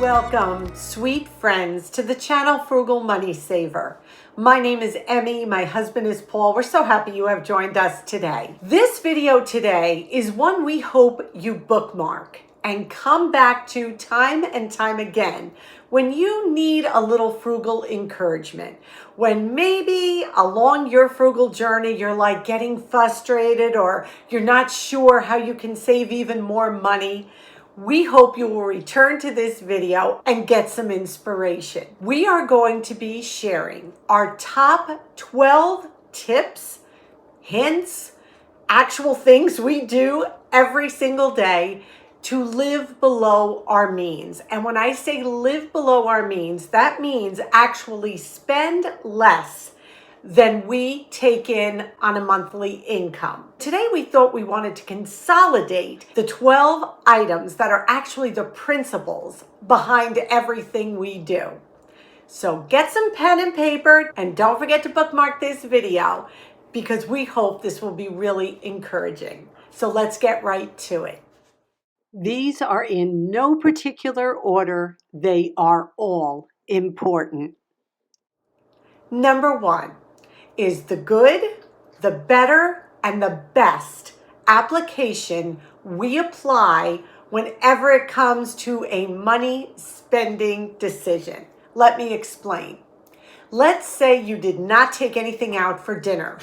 Welcome, sweet friends, to the channel Frugal Money Saver. My name is Emmy, my husband is Paul. We're so happy you have joined us today. This video today is one we hope you bookmark and come back to time and time again when you need a little frugal encouragement. When maybe along your frugal journey, you're like getting frustrated or you're not sure how you can save even more money. We hope you will return to this video and get some inspiration. We are going to be sharing our top 12 tips, hints, actual things we do every single day to live below our means. And when I say live below our means, that means actually spend less than we take in on a monthly income. Today we thought we wanted to consolidate the 12 items that are actually the principles behind everything we do. So get some pen and paper and don't forget to bookmark this video because we hope this will be really encouraging. So let's get right to it. These are in no particular order. They are all important. Number one is the good, the better, and the best application we apply whenever it comes to a money spending decision. Let me explain. Let's say you did not take anything out for dinner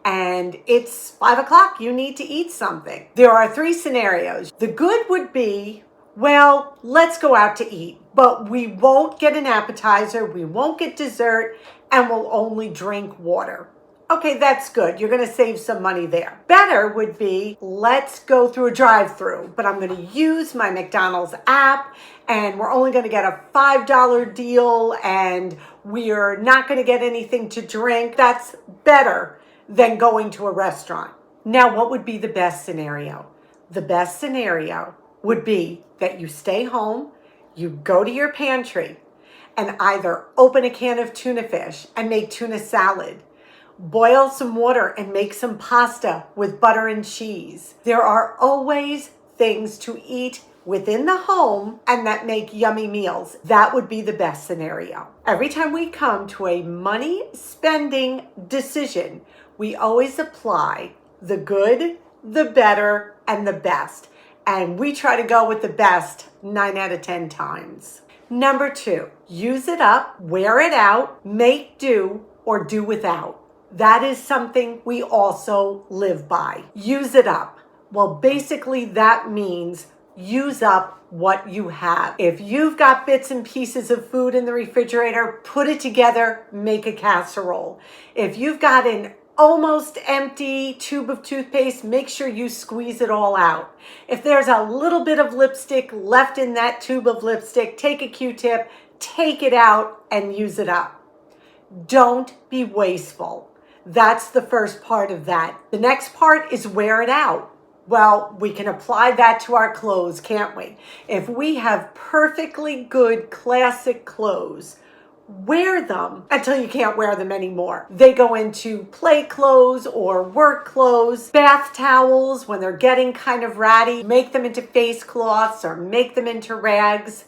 and it's 5 o'clock, you need to eat something. There are three scenarios. The good would be, well, let's go out to eat, but we won't get an appetizer, we won't get dessert, and we'll only drink water. Okay, that's good. You're going to save some money there. Better would be, let's go through a drive-through, but I'm going to use my McDonald's app and we're only going to get a $5 deal and we're not going to get anything to drink. That's better than going to a restaurant. Now, what would be the best scenario? The best scenario would be that you stay home, you go to your pantry, and either open a can of tuna fish and make tuna salad, boil some water and make some pasta with butter and cheese. There are always things to eat within the home and that make yummy meals. That would be the best scenario. Every time we come to a money spending decision, we always apply the good, the better, and the best. And we try to go with the best 9 out of 10 times. Number two, use it up, wear it out, make do, or do without. That is something we also live by. Use it up. Well, basically that means use up what you have. If you've got bits and pieces of food in the refrigerator, put it together, make a casserole. If you've got an almost empty tube of toothpaste, make sure you squeeze it all out. If there's a little bit of lipstick left in that tube of lipstick, take a Q-tip, take it out and use it up. Don't be wasteful. That's the first part of that. The next part is wear it out. Well, we can apply that to our clothes, can't we? If we have perfectly good classic clothes, wear them until you can't wear them anymore. They go into play clothes or work clothes, bath towels when they're getting kind of ratty, make them into face cloths or make them into rags.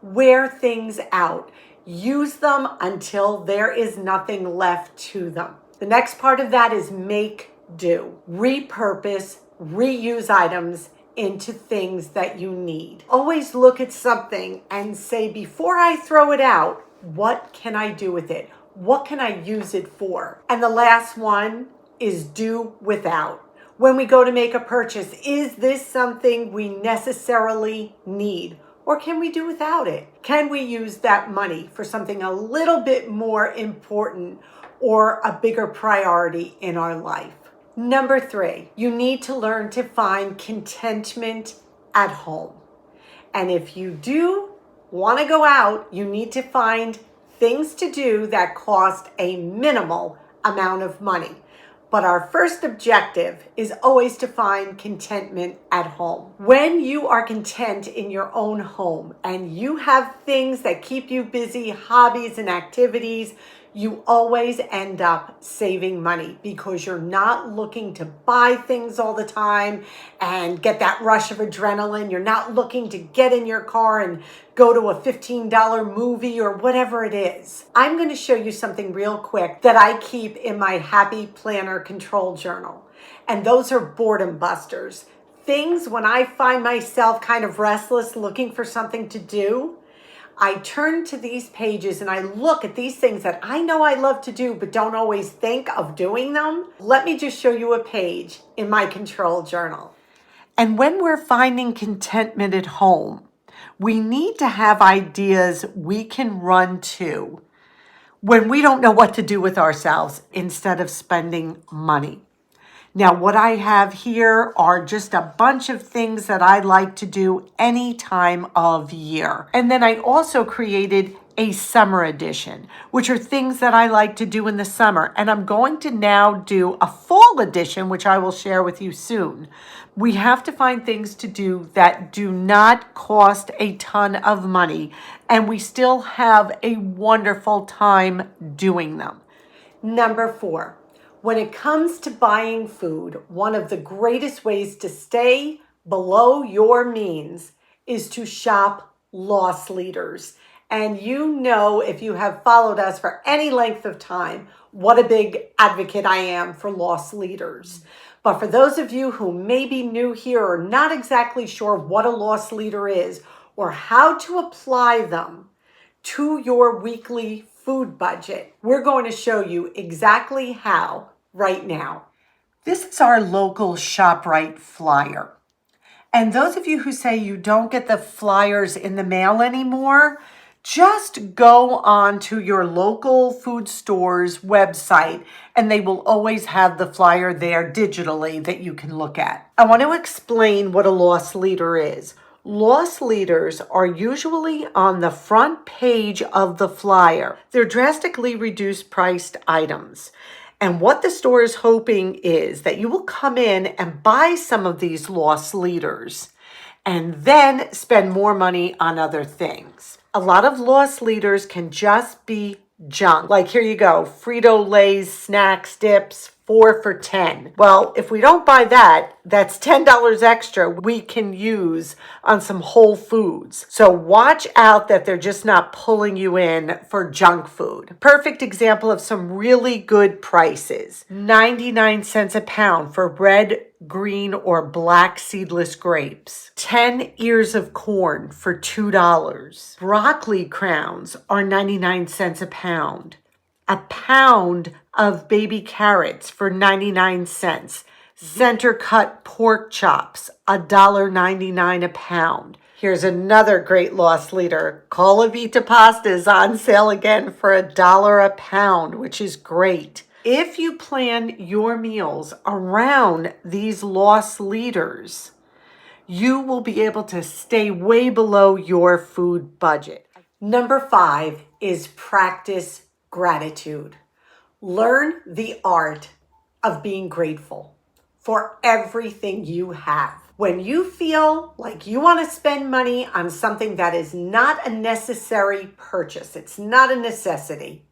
Wear things out. Use them until there is nothing left to them. The next part of that is make do. Repurpose, reuse items into things that you need. Always look at something and say, before I throw it out, what can I do with it? What can I use it for? And the last one is do without. When we go to make a purchase, is this something we necessarily need? Or can we do without it? Can we use that money for something a little bit more important or a bigger priority in our life? Number three, you need to learn to find contentment at home. And if you do want to go out, you need to find things to do that cost a minimal amount of money. But our first objective is always to find contentment at home. When you are content in your own home and you have things that keep you busy, hobbies and activities, you always end up saving money because you're not looking to buy things all the time and get that rush of adrenaline. You're not looking to get in your car and go to a $15 movie or whatever it is. I'm going to show you something real quick that I keep in my Happy Planner Control Journal. And those are boredom busters. Things when I find myself kind of restless looking for something to do, I turn to these pages and I look at these things that I know I love to do but don't always think of doing them. Let me just show you a page in my control journal. And when we're finding contentment at home, we need to have ideas we can run to when we don't know what to do with ourselves instead of spending money. Now, what I have here are just a bunch of things that I like to do any time of year. And then I also created a summer edition, which are things that I like to do in the summer. And I'm going to now do a fall edition, which I will share with you soon. We have to find things to do that do not cost a ton of money, and we still have a wonderful time doing them. Number 4. When it comes to buying food, one of the greatest ways to stay below your means is to shop loss leaders. And you know, if you have followed us for any length of time, what a big advocate I am for loss leaders. But for those of you who may be new here or not exactly sure what a loss leader is or how to apply them to your weekly food budget, we're going to show you exactly how right now. This is our local ShopRite flyer. And those of you who say you don't get the flyers in the mail anymore, just go on to your local food store's website and they will always have the flyer there digitally that you can look at. I want to explain what a loss leader is. Loss leaders are usually on the front page of the flyer. They're drastically reduced priced items. And what the store is hoping is that you will come in and buy some of these loss leaders and then spend more money on other things. A lot of loss leaders can just be junk. Like here you go, Frito-Lay's snacks dips, 4 for $10. Well, if we don't buy that, that's $10 extra we can use on some whole foods. So watch out that they're just not pulling you in for junk food. Perfect example of some really good prices. 99 cents a pound for red, green, or black seedless grapes. 10 ears of corn for $2. Broccoli crowns are 99 cents a pound. A pound of baby carrots for 99 cents. Center cut pork chops, $1.99 a pound. Here's another great loss leader. Colavita pasta is on sale again for $1 a pound, which is great. If you plan your meals around these loss leaders, you will be able to stay way below your food budget. Number 5 is practice gratitude. Learn the art of being grateful for everything you have. When you feel like you want to spend money on something that is not a necessary purchase, it's not a necessity,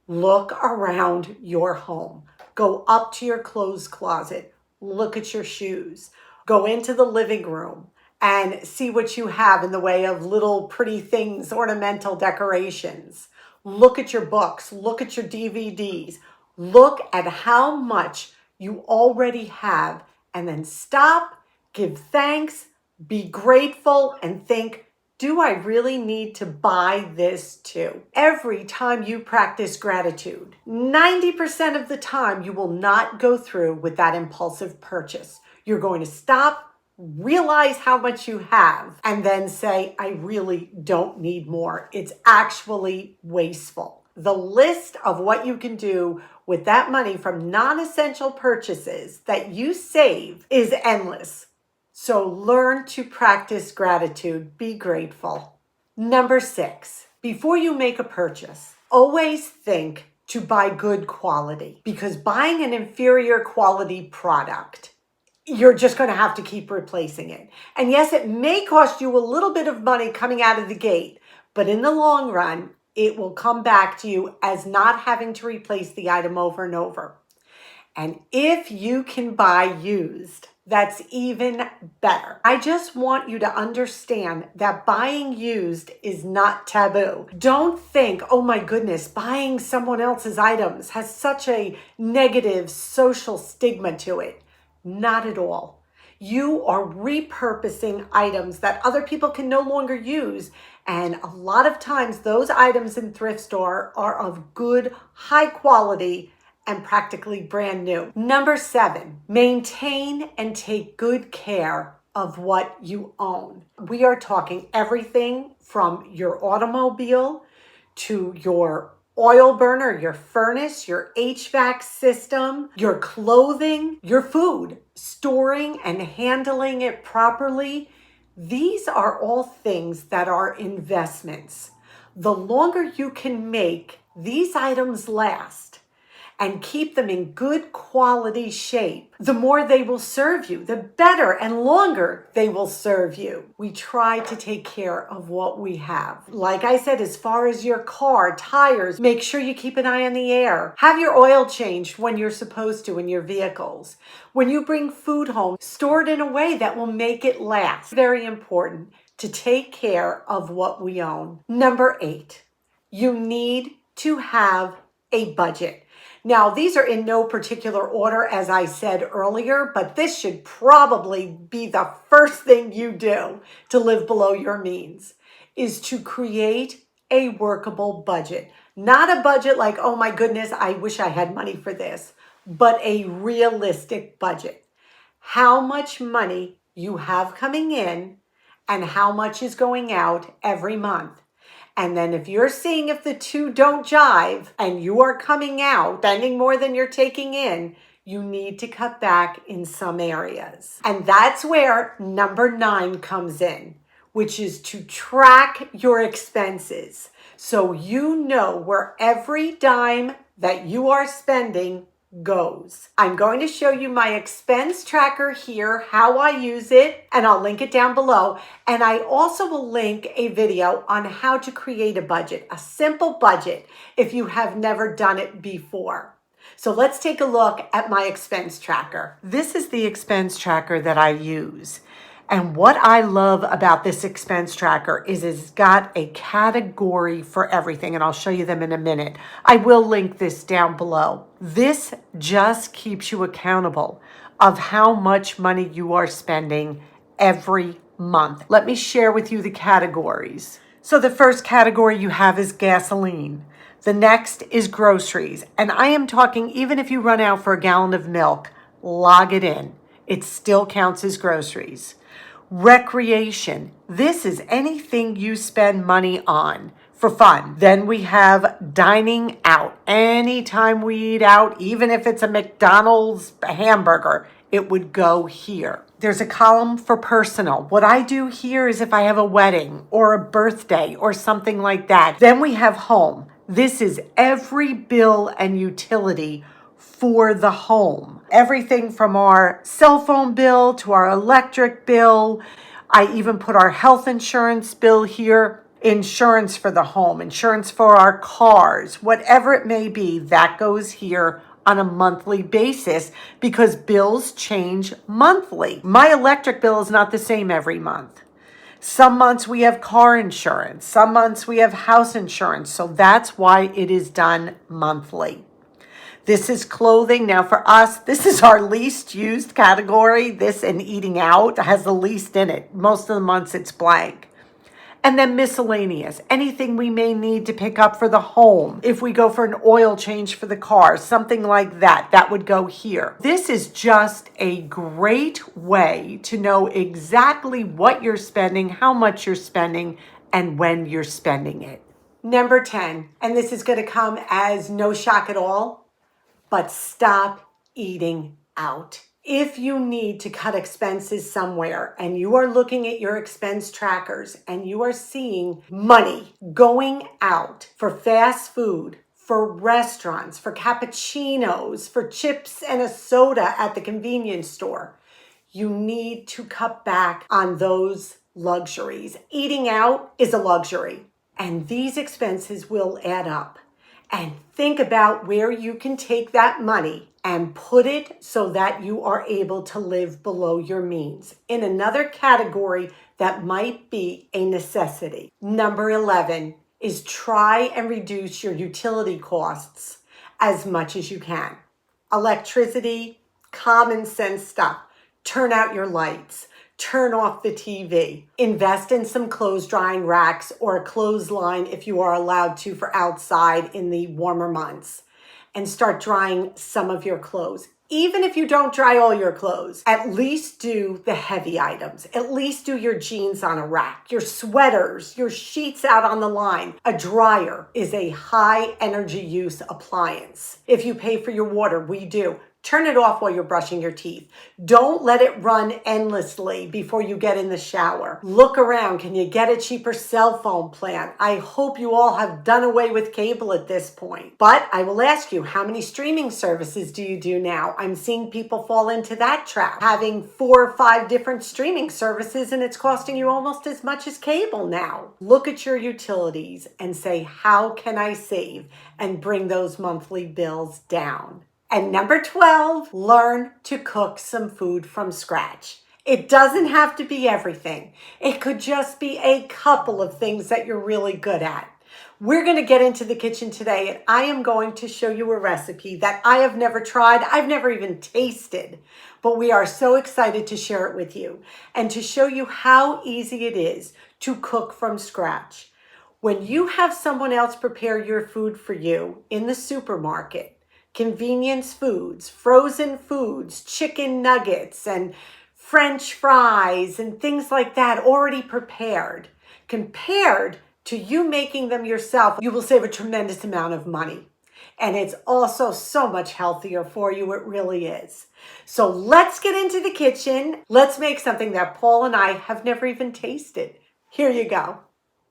look around your home. Go up to your clothes closet. Look at your shoes. Go into the living room and see what you have in the way of little pretty things, ornamental decorations. Look at your books. Look at your DVDs. Look at how much you already have and then stop, give thanks, be grateful, and think, do I really need to buy this too? Every time you practice gratitude, 90% of the time you will not go through with that impulsive purchase. You're going to stop, realize how much you have, and then say, I really don't need more. It's actually wasteful. The list of what you can do with that money from non-essential purchases that you save is endless. So learn to practice gratitude. Be grateful. Number 6, before you make a purchase, always think to buy good quality, because buying an inferior quality product, you're just going to have to keep replacing it. And yes, it may cost you a little bit of money coming out of the gate, but in the long run, it will come back to you as not having to replace the item over and over. And if you can buy used, that's even better. I just want you to understand that buying used is not taboo. Don't think, oh my goodness, buying someone else's items has such a negative social stigma to it. Not at all. You are repurposing items that other people can no longer use. And a lot of times those items in thrift store are of good, high quality and practically brand new. Number 7, maintain and take good care of what you own. We are talking everything from your automobile to your oil burner, your furnace, your HVAC system, your clothing, your food, storing and handling it properly. These are all things that are investments. The longer you can make these items last and keep them in good quality shape, the more they will serve you, the better and longer they will serve you. We try to take care of what we have. Like I said, as far as your car, tires, make sure you keep an eye on the air. Have your oil changed when you're supposed to in your vehicles. When you bring food home, store it in a way that will make it last. Very important to take care of what we own. Number 8, you need to have a budget. Now, these are in no particular order, as I said earlier, but this should probably be the first thing you do to live below your means, is to create a workable budget. Not a budget like, oh my goodness, I wish I had money for this, but a realistic budget. How much money you have coming in and how much is going out every month. And then if you're seeing if the two don't jive and you are coming out spending more than you're taking in, you need to cut back in some areas. And that's where number 9 comes in, which is to track your expenses. So you know where every dime that you are spending goes. I'm going to show you my expense tracker here, how I use it, and I'll link it down below. And I also will link a video on how to create a budget, a simple budget, if you have never done it before. So let's take a look at my expense tracker. This is the expense tracker that I use. And what I love about this expense tracker is it's got a category for everything, and I'll show you them in a minute. I will link this down below. This just keeps you accountable of how much money you are spending every month. Let me share with you the categories. So the first category you have is gasoline. The next is groceries. And I am talking even if you run out for a gallon of milk, log it in. It still counts as groceries. Recreation. This is anything you spend money on for fun. Then we have dining out. Anytime we eat out, even if it's a McDonald's hamburger, it would go here. There's a column for personal. What I do here is if I have a wedding or a birthday or something like that. Then we have home. This is every bill and utility for the home. Everything from our cell phone bill to our electric bill. I even put our health insurance bill here. Insurance for the home, insurance for our cars, whatever it may be, that goes here on a monthly basis because bills change monthly. My electric bill is not the same every month. Some months we have car insurance, some months we have house insurance, so that's why it is done monthly. This is clothing. Now for us, this is our least used category. This and eating out has the least in it. Most of the months it's blank. And then miscellaneous, anything we may need to pick up for the home. If we go for an oil change for the car, something like that, that would go here. This is just a great way to know exactly what you're spending, how much you're spending, and when you're spending it. Number 10, and this is going to come as no shock at all, but stop eating out. If you need to cut expenses somewhere and you are looking at your expense trackers and you are seeing money going out for fast food, for restaurants, for cappuccinos, for chips and a soda at the convenience store, you need to cut back on those luxuries. Eating out is a luxury. And these expenses will add up. And think about where you can take that money and put it so that you are able to live below your means in another category that might be a necessity. Number 11 is try and reduce your utility costs as much as you can. Electricity, common sense stuff. Turn out your lights. Turn off the TV. Invest in some clothes drying racks or a clothesline if you are allowed to for outside in the warmer months. And start drying some of your clothes. Even if you don't dry all your clothes, at least do the heavy items. At least do your jeans on a rack, your sweaters, your sheets out on the line. A dryer is a high energy use appliance. If you pay for your water, we do. Turn it off while you're brushing your teeth. Don't let it run endlessly before you get in the shower. Look around. Can you get a cheaper cell phone plan? I hope you all have done away with cable at this point. But I will ask you, how many streaming services do you do now? I'm seeing people fall into that trap, having 4 or 5 different streaming services, and it's costing you almost as much as cable now. Look at your utilities and say, how can I save and bring those monthly bills down? And number 12, learn to cook some food from scratch. It doesn't have to be everything. It could just be a couple of things that you're really good at. We're going to get into the kitchen today, and I am going to show you a recipe that I have never tried. I've never even tasted, but we are so excited to share it with you and to show you how easy it is to cook from scratch. When you have someone else prepare your food for you in the supermarket, convenience foods, frozen foods, chicken nuggets, and French fries, and things like that already prepared, compared to you making them yourself, you will save a tremendous amount of money. And it's also so much healthier for you. It really is. So let's get into the kitchen. Let's make something that Paul and I have never even tasted. Here you go.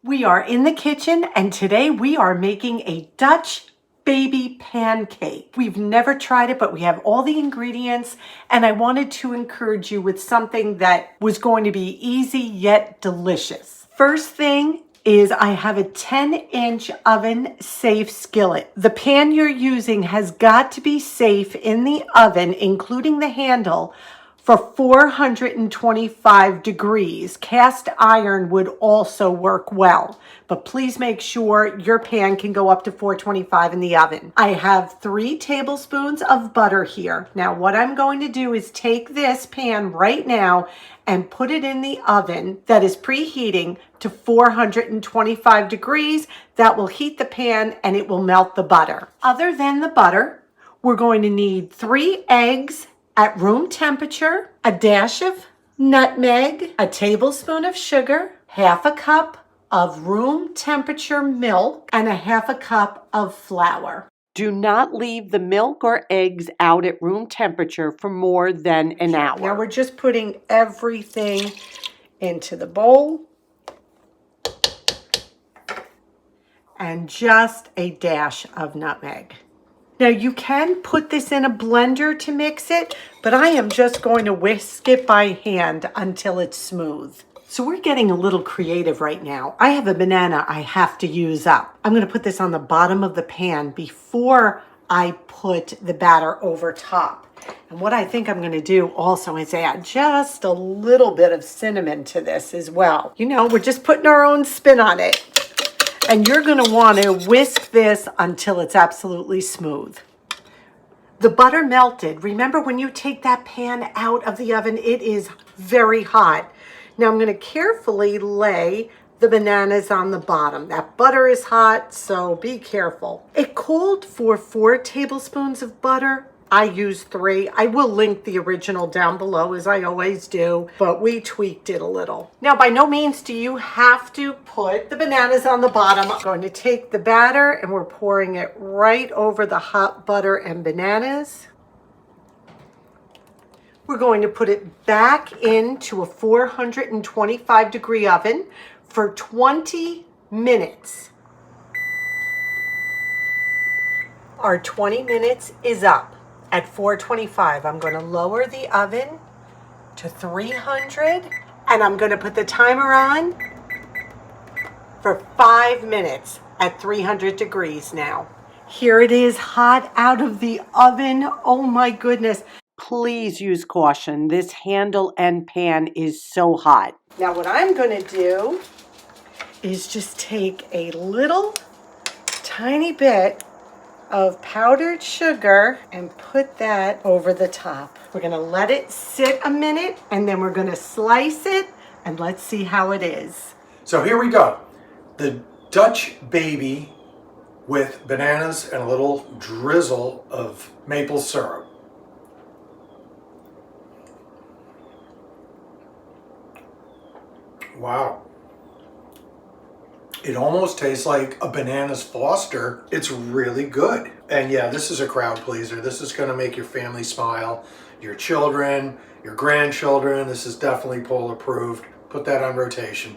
We are in the kitchen, and today we are making a Dutch baby pancake. We've never tried it, but we have all the ingredients, and I wanted to encourage you with something that was going to be easy yet delicious. First thing is I have a 10-inch oven safe skillet. The pan you're using has got to be safe in the oven, including the handle, for 425 degrees. Cast iron would also work well, but please make sure your pan can go up to 425 in the oven. I have 3 tablespoons of butter here. Now what I'm going to do is take this pan right now and put it in the oven that is preheating to 425 degrees. That will heat the pan and it will melt the butter. Other than the butter, we're going to need 3 eggs at room temperature, a dash of nutmeg, a tablespoon of sugar, half a cup of room temperature milk, and a half a cup of flour. Do not leave the milk or eggs out at room temperature for more than an hour. Now we're just putting everything into the bowl. And just a dash of nutmeg. Now you can put this in a blender to mix it, but I am just going to whisk it by hand until it's smooth. So we're getting a little creative right now. I have a banana I have to use up. I'm going to put this on the bottom of the pan before I put the batter over top. And what I think I'm going to do also is add just a little bit of cinnamon to this as well. You know, we're just putting our own spin on it. And you're going to want to whisk this until it's absolutely smooth. The butter melted. Remember, when you take that pan out of the oven, it is very hot. Now I'm going to carefully lay the bananas on the bottom. That butter is hot, so be careful. It called for 4 tablespoons of butter. I used 3. I will link the original down below, as I always do, but we tweaked it a little. Now, by no means do you have to put the bananas on the bottom. I'm going to take the batter and we're pouring it right over the hot butter and bananas. We're going to put it back into a 425 degree oven for 20 minutes. Our 20 minutes is up. At 425, I'm going to lower the oven to 300, and I'm going to put the timer on for 5 minutes at 300 degrees now. Here it is, hot out of the oven. Oh my goodness. Please use caution. This handle and pan is so hot. Now what I'm going to do is just take a little tiny bit of powdered sugar and put that over the top. We're going to let it sit a minute and then we're going to slice it and let's see how it is. So here we go. The Dutch baby with bananas and a little drizzle of maple syrup. Wow. It almost tastes like a Bananas Foster. It's really good. And yeah, this is a crowd pleaser. This is going to make your family smile, your children, your grandchildren. This is definitely poll approved. Put that on rotation.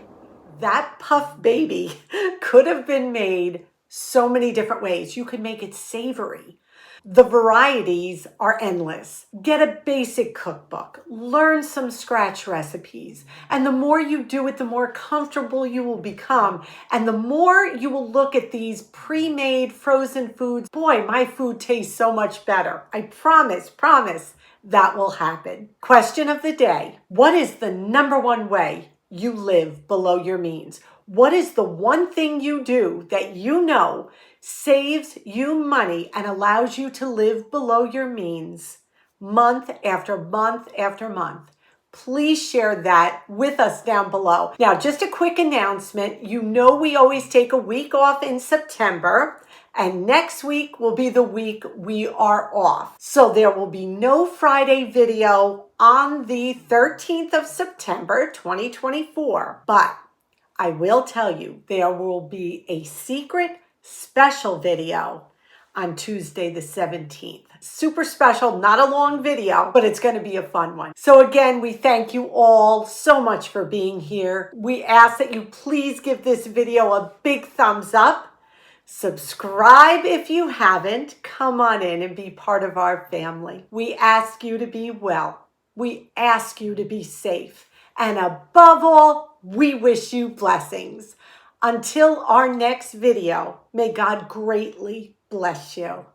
That puff baby could have been made so many different ways. You could make it savory. The varieties are endless. Get a basic cookbook, learn some scratch recipes, and the more you do it, the more comfortable you will become, and the more you will look at these pre-made frozen foods. Boy, my food tastes so much better. I promise that will happen. Question of the day: what is the number one way you live below your means? What is the one thing you do that you know saves you money and allows you to live below your means month after month after month? Please share that with us down below. Now, just a quick announcement. You know we always take a week off in September, and next week will be the week we are off. So there will be no Friday video on the 13th of September, 2024. But I will tell you, there will be a secret special video on Tuesday the 17th. Super special, not a long video, but it's going to be a fun one. So again, we thank you all so much for being here. We ask that you please give this video a big thumbs up. Subscribe if you haven't. Come on in and be part of our family. We ask you to be well. We ask you to be safe. And above all, we wish you blessings. Until our next video, may God greatly bless you.